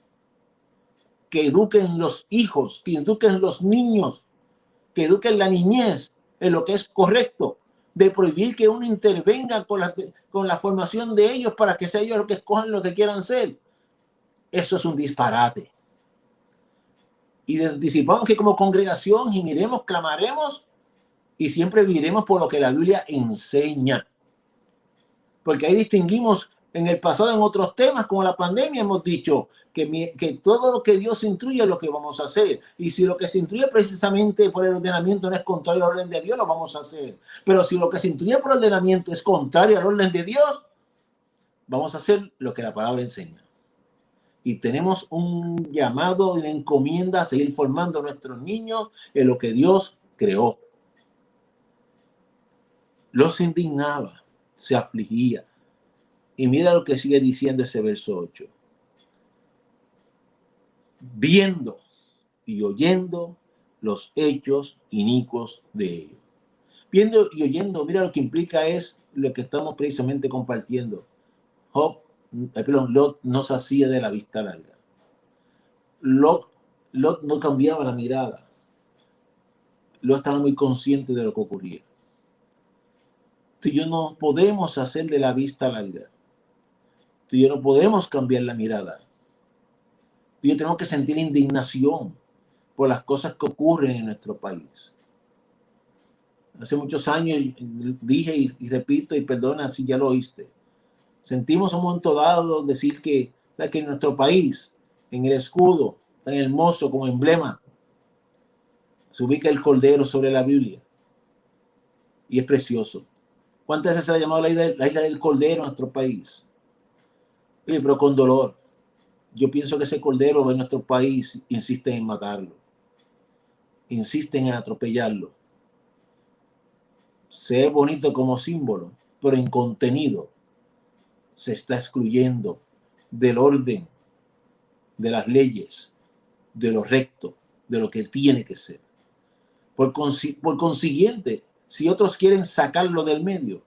que eduquen los hijos, que eduquen los niños, que eduquen la niñez en lo que es correcto, de prohibir que uno intervenga con la formación de ellos para que sea ellos los que escojan lo que quieran ser. Eso es un disparate. Y anticipamos que como congregación gimiremos, clamaremos y siempre viviremos por lo que la Biblia enseña. Porque ahí distinguimos en el pasado, en otros temas, como la pandemia, hemos dicho que todo lo que Dios instruye es lo que vamos a hacer. Y si lo que se instruye precisamente por el ordenamiento no es contrario al orden de Dios, lo vamos a hacer. Pero si lo que se instruye por el ordenamiento es contrario al orden de Dios, vamos a hacer lo que la palabra enseña. Y tenemos un llamado, una encomienda a seguir formando a nuestros niños en lo que Dios creó. Los indignaba, se afligía. Y mira lo que sigue diciendo ese verso 8. Viendo y oyendo los hechos inicuos de ellos. Viendo y oyendo, mira lo que implica es lo que estamos precisamente compartiendo. Lot no se hacía de la vista larga. Lot no cambiaba la mirada. Lot estaba muy consciente de lo que ocurría. Tú y yo no podemos hacer de la vista larga. Tú y yo no podemos cambiar la mirada. Tú y yo tenemos que sentir indignación por las cosas que ocurren en nuestro país. Hace muchos años dije y repito y perdona si ya lo oíste. Sentimos un momento dado decir que en nuestro país, en el escudo, tan hermoso como emblema, se ubica el cordero sobre la Biblia. y es precioso. ¿Cuántas veces se le ha llamado la isla del Cordero en nuestro país? Oye, pero con dolor. Yo pienso que ese cordero en nuestro país insiste en matarlo, insisten en atropellarlo. Se ve bonito como símbolo, pero en contenido se está excluyendo del orden, de las leyes, de lo recto, de lo que tiene que ser. Por consiguiente, si otros quieren sacarlo del medio,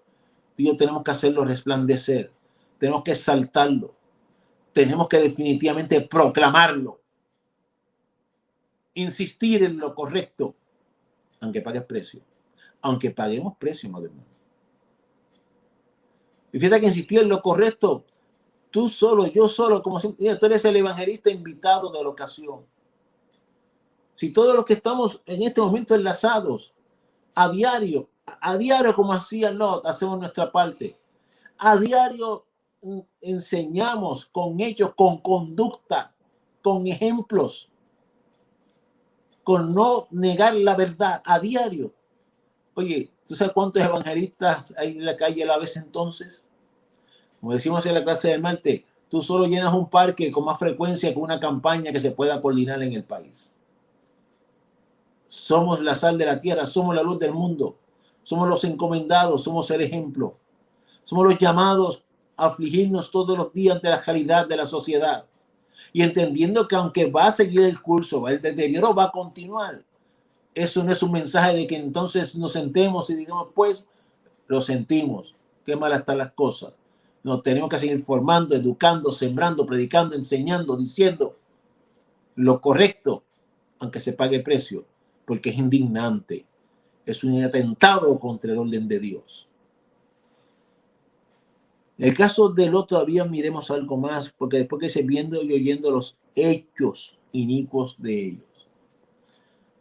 tío, tenemos que hacerlo resplandecer, tenemos que exaltarlo, tenemos que definitivamente proclamarlo, insistir en lo correcto, aunque pagues precio, aunque paguemos precio, madre mía. Y fíjate que insistir en lo correcto, tú solo, yo solo, como si, tú eres el evangelista invitado de la ocasión. Si todos los que estamos en este momento enlazados, a diario como hacía Lot, hacemos nuestra parte, a diario enseñamos con hechos, con conducta, con ejemplos, con no negar la verdad a diario. Oye, ¿tú sabes cuántos evangelistas hay en la calle a la vez entonces? Como decimos en la clase del martes, tú solo llenas un parque con más frecuencia que una campaña que se pueda coordinar en el país. Somos la sal de la tierra, somos la luz del mundo, somos los encomendados, somos el ejemplo, somos los llamados a afligirnos todos los días ante la caridad de la sociedad y entendiendo que aunque va a seguir el curso, el deterioro va a continuar. Eso no es un mensaje de que entonces nos sentemos y digamos, pues, lo sentimos, qué mal están las cosas. Nos tenemos que seguir formando, educando, sembrando, predicando, enseñando, diciendo lo correcto, aunque se pague precio, porque es indignante. Es un atentado contra el orden de Dios. En el caso de Lot todavía miremos algo más, porque después que se viendo y oyendo los hechos inicuos de ellos.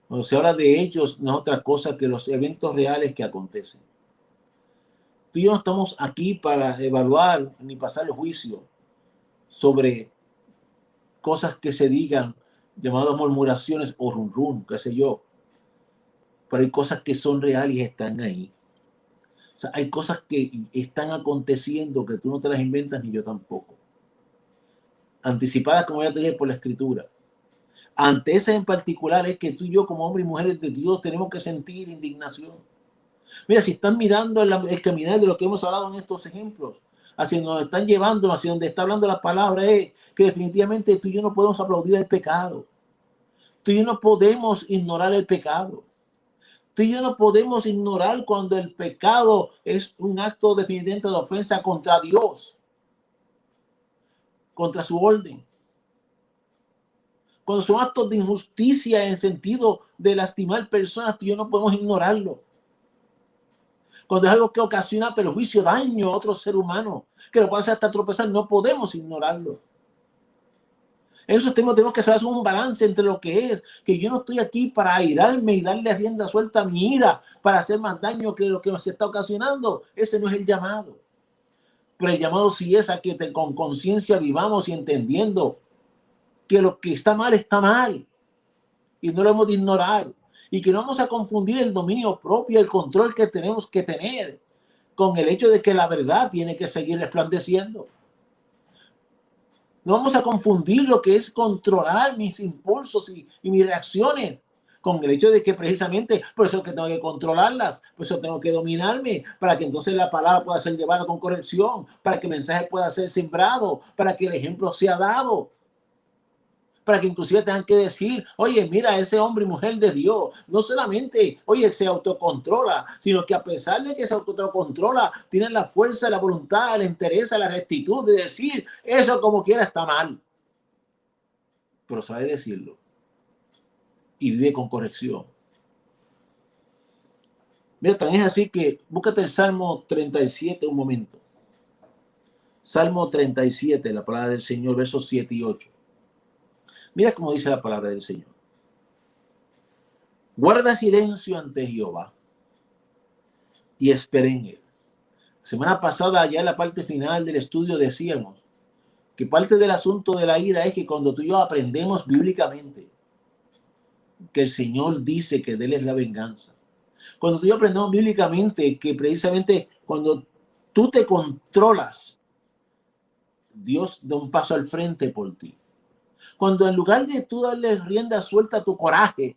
Cuando se habla de hechos, no es otra cosa que los eventos reales que acontecen. Tú y yo no estamos aquí para evaluar ni pasar el juicio sobre cosas que se digan, llamadas murmuraciones o rum rum, qué sé yo. Pero hay cosas que son reales y están ahí. O sea, hay cosas que están aconteciendo que tú no te las inventas ni yo tampoco. Anticipadas, como ya te dije, por la Escritura. Ante esa en particular es que tú y yo como hombres y mujeres de Dios tenemos que sentir indignación. Mira, si están mirando el caminar de lo que hemos hablado en estos ejemplos, hacia donde nos están llevando, hacia donde está hablando la palabra, es que definitivamente tú y yo no podemos aplaudir el pecado. Tú y yo no podemos ignorar el pecado. Tú y yo no podemos ignorar cuando el pecado es un acto definitivamente de ofensa contra Dios, contra su orden. Cuando son actos de injusticia en sentido de lastimar personas, tú y yo no podemos ignorarlo. Cuando es algo que ocasiona perjuicio, daño a otro ser humano, que lo puede hacer hasta tropezar, no podemos ignorarlo. En esos temas tenemos que saber un balance entre lo que es, que yo no estoy aquí para airarme y darle rienda suelta a mi ira para hacer más daño que lo que nos está ocasionando. Ese no es el llamado. Pero el llamado sí es a que con conciencia vivamos y entendiendo que lo que está mal y no lo hemos de ignorar. Y que no vamos a confundir el dominio propio, el control que tenemos que tener con el hecho de que la verdad tiene que seguir resplandeciendo. No vamos a confundir lo que es controlar mis impulsos y mis reacciones con el hecho de que precisamente por eso que tengo que controlarlas, por eso tengo que dominarme, para que entonces la palabra pueda ser llevada con corrección, para que el mensaje pueda ser sembrado, para que el ejemplo sea dado. Para que inclusive tengan que decir, oye, mira, ese hombre y mujer de Dios, no solamente, oye, se autocontrola, sino que a pesar de que se autocontrola, tienen la fuerza, la voluntad, la entereza, la rectitud de decir, eso como quiera está mal. Pero sabe decirlo. Y vive con corrección. Mira, tan es así que búscate el Salmo 37 un momento. Salmo 37, la palabra del Señor, versos 7 y 8. Mira cómo dice la palabra del Señor. Guarda silencio ante Jehová y espera en él. Semana pasada, ya en la parte final del estudio, decíamos que parte del asunto de la ira es que cuando tú y yo aprendemos bíblicamente que el Señor dice que de él es la venganza, Cuando tú y yo aprendemos bíblicamente que precisamente cuando tú te controlas, Dios da un paso al frente por ti. Cuando en lugar de tú darle rienda suelta a tu coraje,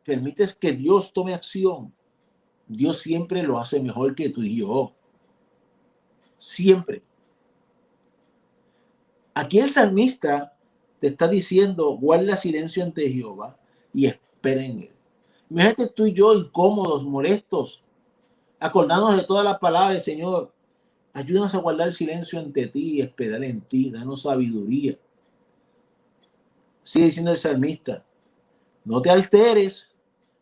permites que Dios tome acción, Dios siempre lo hace mejor que tú y yo. Siempre. Aquí el salmista te está diciendo, guarda silencio ante Jehová y espera en él. Imagínate tú y yo incómodos, molestos, acordándonos de todas las palabras del Señor. Ayúdanos a guardar silencio ante ti y esperar en ti. Danos sabiduría. Sigue diciendo el salmista, no te alteres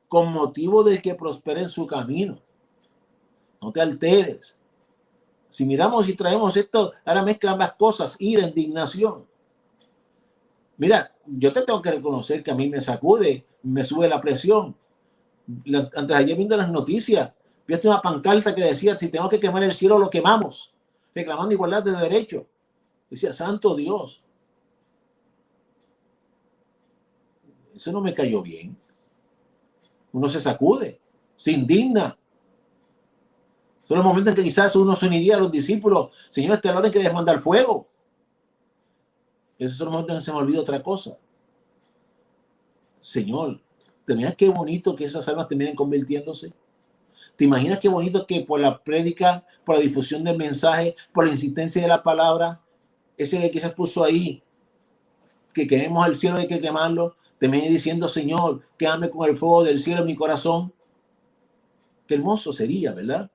con motivo del que prospera en su camino. No te alteres. Si miramos y traemos esto, ahora mezclan las cosas, ira, indignación. Mira, yo te tengo que reconocer que a mí me sacude, me sube la presión. Antes de ayer viendo las noticias, vi una pancarta que decía, si tengo que quemar el cielo, lo quemamos, reclamando igualdad de derechos. Decía, santo Dios. Eso no me cayó bien. Uno se sacude, se indigna. Son los momentos en que quizás uno se uniría a los discípulos, Señor, te orden que debes mandar fuego. Esos son los momentos en que se me olvida otra cosa. Señor, ¿te imaginas qué bonito que esas almas terminen convirtiéndose? ¿Te imaginas qué bonito que por la prédica, por la difusión del mensaje, por la insistencia de la palabra, ese que quizás puso ahí, que quememos el cielo, hay que quemarlo, termine diciendo, Señor, quédame con el fuego del cielo en mi corazón? Qué hermoso sería, ¿verdad?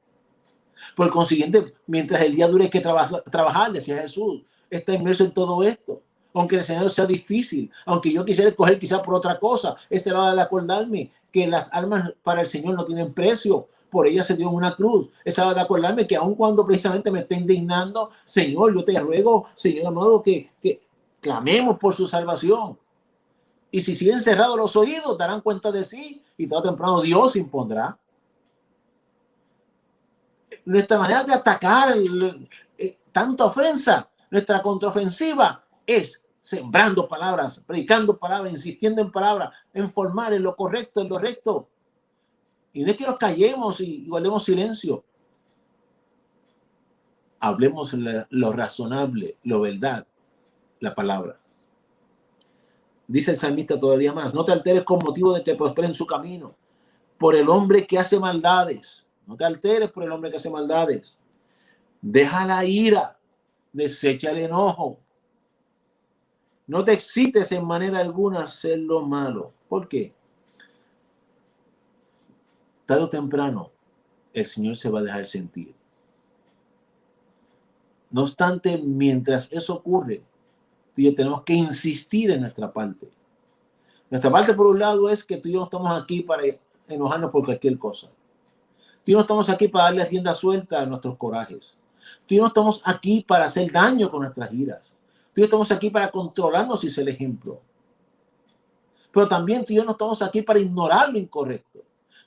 Por consiguiente, mientras el día dure hay que trabajar, decía Jesús, está inmerso en todo esto. Aunque el escenario sea difícil, aunque yo quisiera escoger quizás por otra cosa, es la hora de acordarme que las almas para el Señor no tienen precio, por ella se dio en una cruz. Es la hora de acordarme que aun cuando precisamente me esté indignando, Señor, yo te ruego, Señor amado, que clamemos por su salvación. Y si siguen cerrados los oídos, darán cuenta de sí y tarde o temprano Dios impondrá. Nuestra manera de atacar tanta ofensa, nuestra contraofensiva es sembrando palabras, predicando palabras, insistiendo en palabras, en formar en lo correcto, en lo recto. Y no es que nos callemos y guardemos silencio. Hablemos lo razonable, lo verdad, la palabra. Dice el salmista todavía más, no te alteres con motivo de que prospere en su camino, por el hombre que hace maldades. No te alteres por el hombre que hace maldades. Deja la ira, desecha el enojo. No te excites en manera alguna a hacer lo malo. ¿Por qué? Tarde o temprano, el Señor se va a dejar sentir. No obstante, mientras eso ocurre, tú y yo tenemos que insistir en nuestra parte. Nuestra parte, por un lado, es que tú y yo no estamos aquí para enojarnos por cualquier cosa. Tú y yo no estamos aquí para darle rienda suelta a nuestros corajes. Tú y yo no estamos aquí para hacer daño con nuestras iras. Tú y yo estamos aquí para controlarnos y ser ejemplo. Pero también tú y yo no estamos aquí para ignorar lo incorrecto.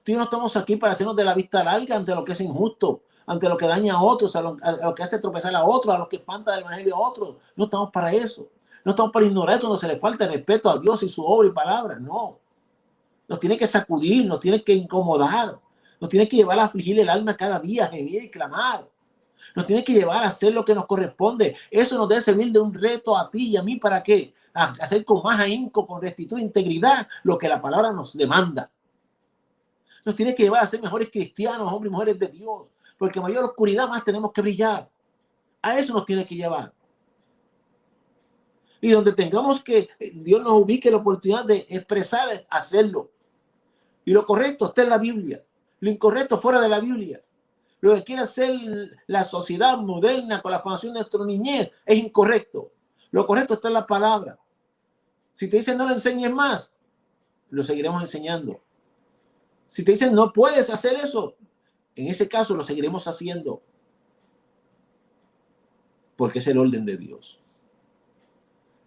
Tú y yo no estamos aquí para hacernos de la vista larga ante lo que es injusto, ante lo que daña a otros, a lo que hace tropezar a otros, a lo que espanta del evangelio a otros. No estamos para eso. No estamos para ignorar cuando se le falta el respeto a Dios y su obra y palabra. No. Nos tiene que sacudir, nos tiene que incomodar, nos tiene que llevar a afligir el alma cada día, gemir y clamar. Nos tiene que llevar a hacer lo que nos corresponde. Eso nos debe servir de un reto a ti y a mí. ¿Para qué? A hacer con más ahínco, con rectitud e integridad lo que la palabra nos demanda. Nos tiene que llevar a ser mejores cristianos, hombres y mujeres de Dios. Porque mayor oscuridad, más tenemos que brillar. A eso nos tiene que llevar. Y donde tengamos que Dios nos ubique la oportunidad de expresar, hacerlo. Y lo correcto está en la Biblia. Lo incorrecto fuera de la Biblia. Lo que quiere hacer la sociedad moderna con la formación de nuestra niñez es incorrecto. Lo correcto está en la palabra. Si te dicen no lo enseñes más, lo seguiremos enseñando. Si te dicen no puedes hacer eso, en ese caso lo seguiremos haciendo. Porque es el orden de Dios.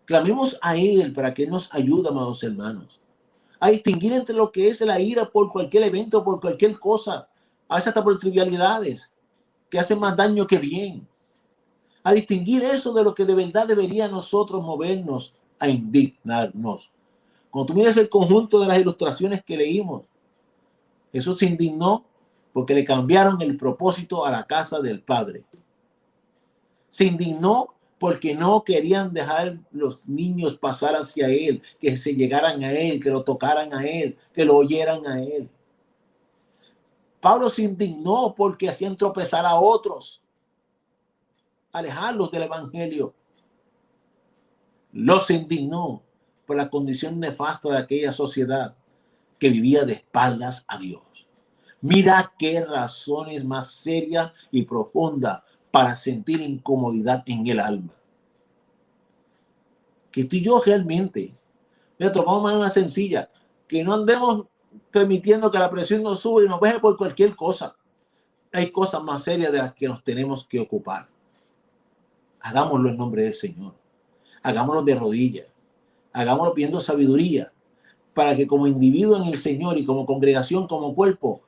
Clamemos a Él para que nos ayude, amados hermanos, a distinguir entre lo que es la ira por cualquier evento, por cualquier cosa, a veces hasta por trivialidades que hacen más daño que bien. A distinguir eso de lo que de verdad debería nosotros movernos a indignarnos. Cuando tú miras el conjunto de las ilustraciones que leímos, Jesús se indignó porque le cambiaron el propósito a la casa del Padre. Se indignó porque no querían dejar los niños pasar hacia él, que se llegaran a él, que lo tocaran a él, que lo oyeran a él. Pablo se indignó porque hacían tropezar a otros, alejarlos del evangelio. Los indignó por la condición nefasta de aquella sociedad que vivía de espaldas a Dios. Mira qué razones más serias y profundas para sentir incomodidad en el alma. Que tú y yo realmente, mira, tomamos una manera sencilla, que no andemos permitiendo que la presión nos suba y nos baje por cualquier cosa. Hay cosas más serias de las que nos tenemos que ocupar. Hagámoslo en nombre del Señor. Hagámoslo de rodillas. Hagámoslo pidiendo sabiduría para que como individuo en el Señor y como congregación, como cuerpo,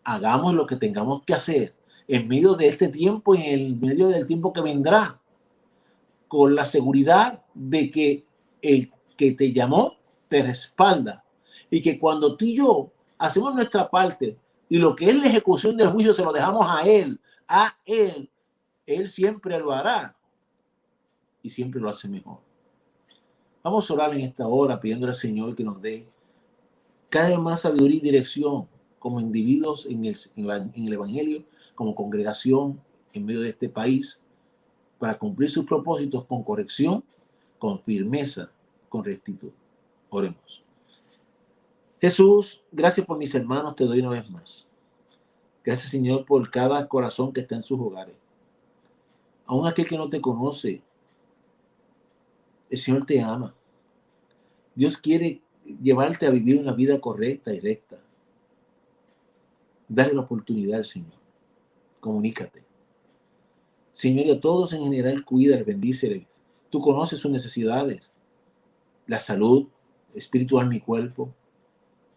hagamos lo que tengamos que hacer en medio de este tiempo y en medio del tiempo que vendrá, con la seguridad de que el que te llamó te respalda y que cuando tú y yo hacemos nuestra parte y lo que es la ejecución del juicio se lo dejamos a él siempre lo hará y siempre lo hace mejor. Vamos a orar en esta hora pidiéndole al Señor que nos dé cada vez más sabiduría y dirección como individuos en el Evangelio, como congregación en medio de este país, para cumplir sus propósitos con corrección, con firmeza, con rectitud. Oremos. Jesús, gracias por mis hermanos, te doy una vez más. Gracias, Señor, por cada corazón que está en sus hogares. Aún aquel que no te conoce, el Señor te ama. Dios quiere llevarte a vivir una vida correcta y recta. Dale la oportunidad al Señor. Comunícate. Señor, y a todos en general, cuídales, bendíceles. Tú conoces sus necesidades, la salud, espiritual, mi cuerpo.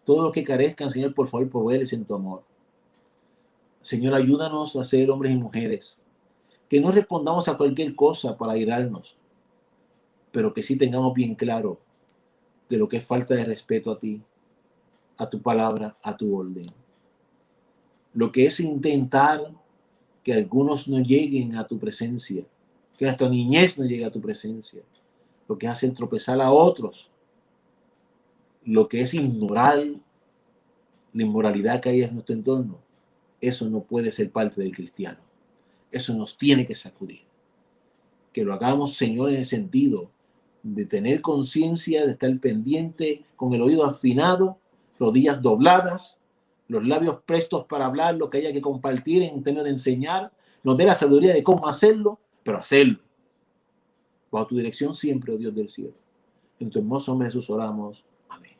Todo lo que carezcan, Señor, por favor, provéeles en tu amor. Señor, ayúdanos a ser hombres y mujeres. Que no respondamos a cualquier cosa para airarnos, pero que sí tengamos bien claro de lo que es falta de respeto a ti, a tu palabra, a tu orden. Lo que es intentar que algunos no lleguen a tu presencia, que nuestra niñez no llegue a tu presencia, lo que es hacer tropezar a otros, lo que es ignorar la inmoralidad que hay en nuestro entorno, eso no puede ser parte del cristiano. Eso nos tiene que sacudir. Que lo hagamos, Señor, en el sentido de tener conciencia, de estar pendiente, con el oído afinado, rodillas dobladas, los labios prestos para hablar lo que haya que compartir en términos de enseñar, nos dé la sabiduría de cómo hacerlo, pero hacerlo. Bajo tu dirección siempre, oh Dios del cielo. En tu hermoso nombre Jesús oramos. Amén.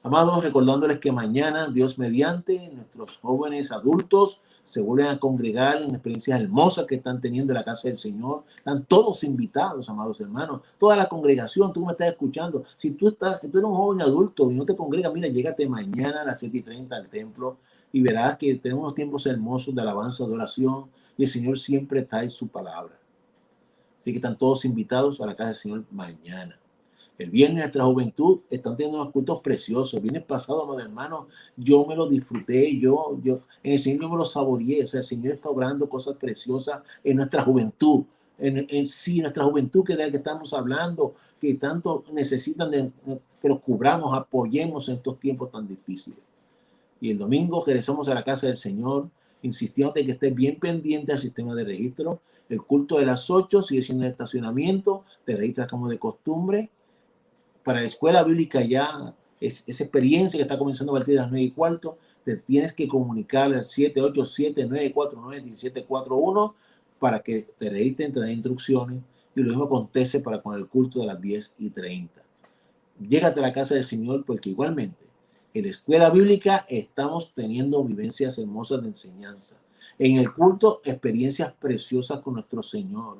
Amados, recordándoles que mañana, Dios mediante, nuestros jóvenes adultos se vuelven a congregar en experiencias hermosas que están teniendo en la casa del Señor. Están todos invitados, amados hermanos. Toda la congregación, tú me estás escuchando. Si tú eres un joven adulto y no te congregas, mira, llégate mañana a las 7:30 al templo y verás que tenemos unos tiempos hermosos de alabanza, de oración, y el Señor siempre está en su palabra. Así que están todos invitados a la casa del Señor mañana. El viernes nuestra juventud están teniendo unos cultos preciosos. El viernes pasado, amados hermanos, yo me lo disfruté, yo en el Señor yo me lo saboreé. O sea, el Señor está obrando cosas preciosas en nuestra juventud. Sí, nuestra juventud que de la que estamos hablando, que tanto necesitan de que los cubramos, apoyemos en estos tiempos tan difíciles. Y el domingo regresamos a la casa del Señor, insistiendo en que estés bien pendiente al sistema de registro. El culto de las 8 sigue siendo el estacionamiento, te registras como de costumbre. Para la escuela bíblica ya esa experiencia que está comenzando a partir de las 9:15, te tienes que comunicar al 787-949-1741 para que te registren, te den instrucciones, y lo mismo acontece para con el culto de las 10:30. Llégate a la casa del Señor porque igualmente en la escuela bíblica estamos teniendo vivencias hermosas de enseñanza. En el culto, experiencias preciosas con nuestro Señor,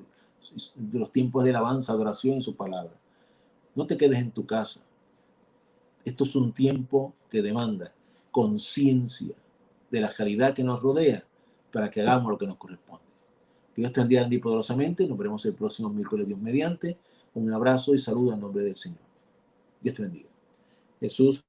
de los tiempos de alabanza, adoración y su palabra. No te quedes en tu casa. Esto es un tiempo que demanda conciencia de la realidad que nos rodea para que hagamos lo que nos corresponde. Que Dios te bendiga poderosamente. Nos veremos el próximo miércoles, Dios mediante. Un abrazo y saludo en nombre del Señor. Dios te bendiga. Jesús.